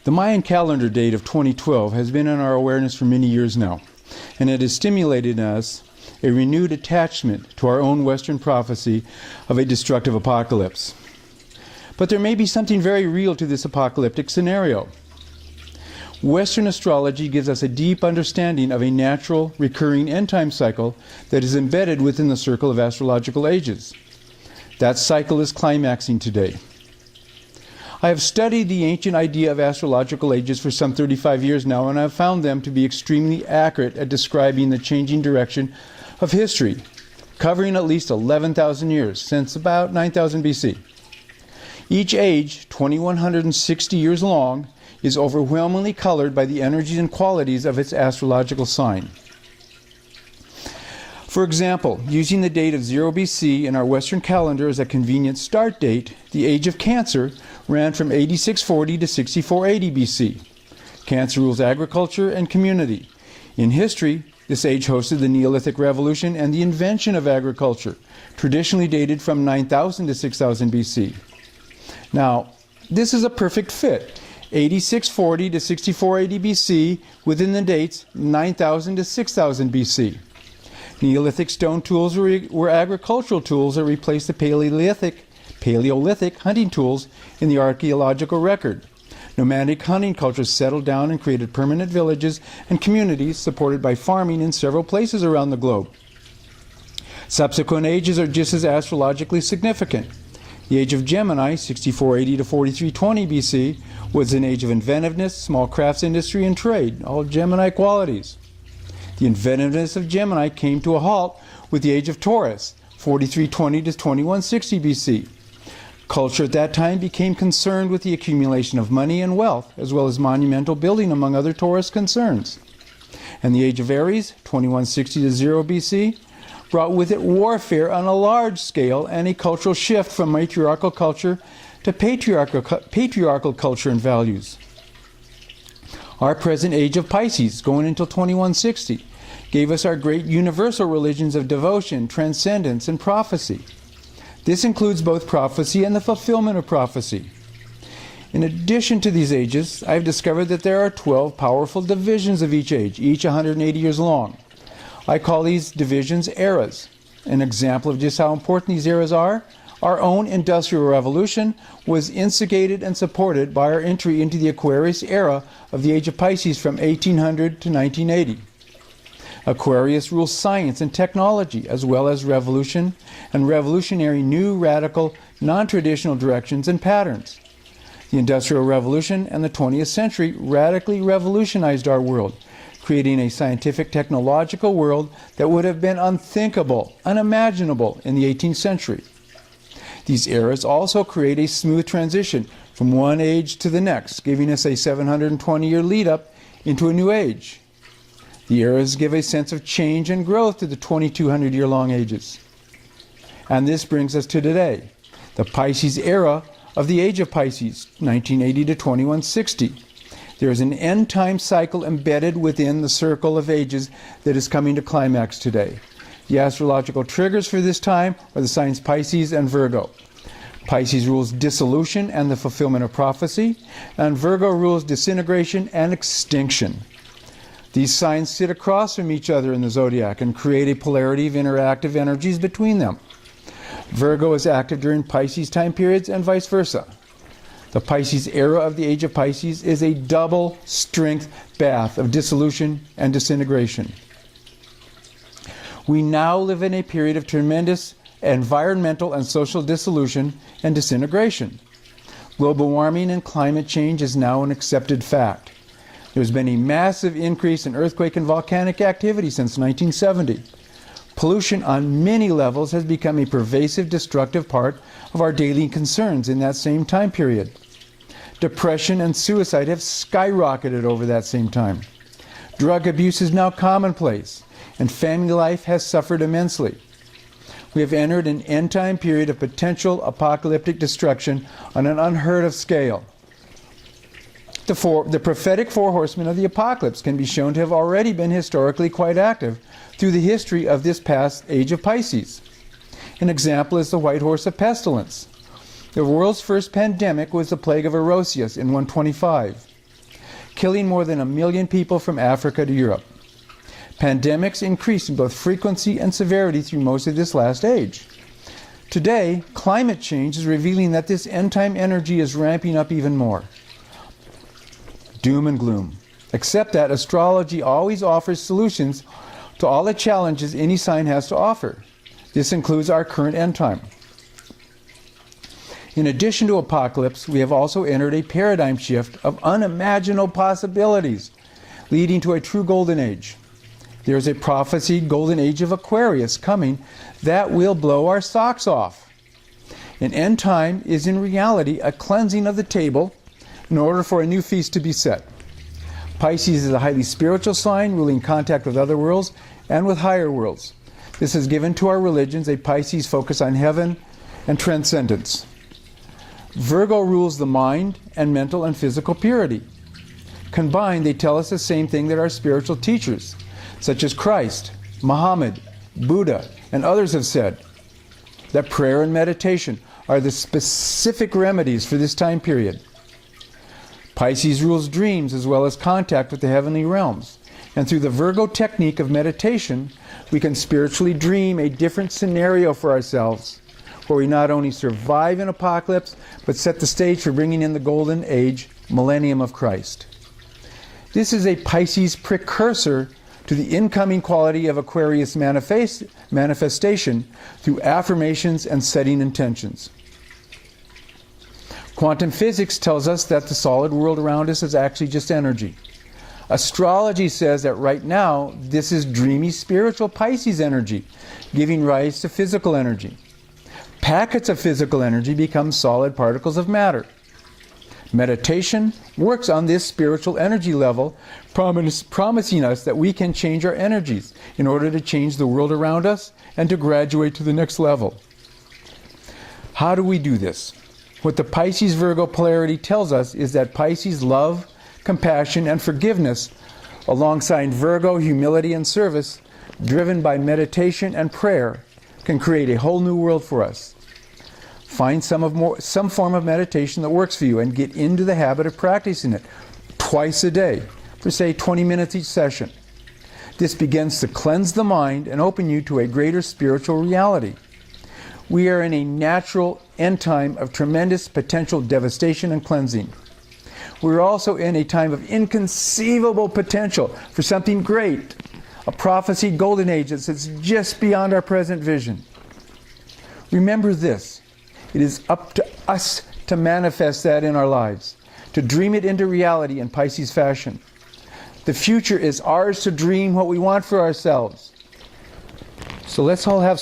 The Mayan calendar date of 2012 has been in our awareness for many years now, and it has stimulated in us a renewed attachment to our own Western prophecy of a destructive apocalypse. But there may be something very real to this apocalyptic scenario. Western astrology gives us a deep understanding of a natural, recurring end-time cycle that is embedded within the circle of astrological ages. That cycle is climaxing today. I have studied the ancient idea of astrological ages for some 35 years now, and I have found them to be extremely accurate at describing the changing direction of history, covering at least 11,000 years, since about 9000 BC. Each age, 2160 years long, is overwhelmingly colored by the energies and qualities of its astrological sign. For example, using the date of 0 BC in our Western calendar as a convenient start date, the age of Cancer ran from 8640 to 6480 BC. Cancer rules agriculture and community. In history, this age hosted the Neolithic Revolution and the invention of agriculture, traditionally dated from 9000 to 6000 BC. Now, this is a perfect fit. 8640 to 6480 BC within the dates 9000 to 6000 BC. Neolithic stone tools were agricultural tools that replaced the Paleolithic hunting tools in the archaeological record. Nomadic hunting cultures settled down and created permanent villages and communities supported by farming in several places around the globe. Subsequent ages are just as astrologically significant. The age of Gemini, 6480 to 4320 BC, was an age of inventiveness, small crafts industry, and trade, all Gemini qualities. The inventiveness of Gemini came to a halt with the age of Taurus, 4320 to 2160 BC. Culture at that time became concerned with the accumulation of money and wealth, as well as monumental building, among other Taurus concerns. And the age of Aries, 2160 to 0 BC, brought with it warfare on a large scale and a cultural shift from matriarchal culture to patriarchal culture and values. Our present age of Pisces, going until 2160, gave us our great universal religions of devotion, transcendence, and prophecy. This includes both prophecy and the fulfillment of prophecy. In addition to these ages, I have discovered that there are 12 powerful divisions of each age, each 180 years long. I call these divisions eras. An example of just how important these eras are: our own Industrial Revolution was instigated and supported by our entry into the Aquarius era of the age of Pisces from 1800 to 1980. Aquarius rules science and technology, as well as revolution and revolutionary new, radical, non-traditional directions and patterns. The Industrial Revolution and the 20th century radically revolutionized our world, creating a scientific, technological world that would have been unthinkable, unimaginable in the 18th century. These eras also create a smooth transition from one age to the next, giving us a 720-year lead-up into a new age. The eras give a sense of change and growth to the 2,200-year-long ages. And this brings us to today, the Pisces era of the age of Pisces, 1980 to 2160. There is an end-time cycle embedded within the circle of ages that is coming to climax today. The astrological triggers for this time are the signs Pisces and Virgo. Pisces rules dissolution and the fulfillment of prophecy, and Virgo rules disintegration and extinction. These signs sit across from each other in the zodiac and create a polarity of interactive energies between them. Virgo is active during Pisces time periods and vice versa. The Pisces era of the age of Pisces is a double strength bath of dissolution and disintegration. We now live in a period of tremendous environmental and social dissolution and disintegration. Global warming and climate change is now an accepted fact. There's been a massive increase in earthquake and volcanic activity since 1970. Pollution on many levels has become a pervasive, destructive part of our daily concerns in that same time period. Depression and suicide have skyrocketed over that same time. Drug abuse is now commonplace, and family life has suffered immensely. We have entered an end-time period of potential apocalyptic destruction on an unheard of scale. The prophetic four horsemen of the apocalypse can be shown to have already been historically quite active through the history of this past age of Pisces. An example is the white horse of pestilence. The world's first pandemic was the plague of Erosius in 125. killing more than 1 million people from Africa to Europe. Pandemics increased in both frequency and severity through most of this last age. Today, climate change is revealing that this end-time energy is ramping up even more. Doom and gloom. Except that astrology always offers solutions to all the challenges any sign has to offer. This includes our current end time. In addition to apocalypse, we have also entered a paradigm shift of unimaginable possibilities, leading to a true golden age. There is a prophesied golden age of Aquarius coming that will blow our socks off. An end time is in reality a cleansing of the table in order for a new feast to be set. Pisces is a highly spiritual sign, ruling contact with other worlds and with higher worlds. This has given to our religions a Pisces focus on heaven and transcendence. Virgo rules the mind and mental and physical purity. Combined, they tell us the same thing that our spiritual teachers, such as Christ, Muhammad, Buddha, and others have said, that prayer and meditation are the specific remedies for this time period. Pisces rules dreams as well as contact with the heavenly realms. And through the Virgo technique of meditation, we can spiritually dream a different scenario for ourselves, where we not only survive an apocalypse, but set the stage for bringing in the golden age, millennium of Christ. This is a Pisces precursor to the incoming quality of Aquarius manifestation through affirmations and setting intentions. Quantum physics tells us that the solid world around us is actually just energy. Astrology says that right now, this is dreamy spiritual Pisces energy, giving rise to physical energy. Packets of physical energy become solid particles of matter. Meditation works on this spiritual energy level, promising us that we can change our energies in order to change the world around us and to graduate to the next level. How do we do this? What the Pisces-Virgo polarity tells us is that Pisces love, compassion, and forgiveness, alongside Virgo humility and service, driven by meditation and prayer, can create a whole new world for us. Find some form of meditation that works for you and get into the habit of practicing it twice a day for, say, 20 minutes each session. This begins to cleanse the mind and open you to a greater spiritual reality. We are in a natural end time of tremendous potential devastation and cleansing. We're also in a time of inconceivable potential for something great, a prophesied golden age that sits just beyond our present vision. Remember this, it is up to us to manifest that in our lives, to dream it into reality in Pisces fashion. The future is ours to dream what we want for ourselves. So let's all have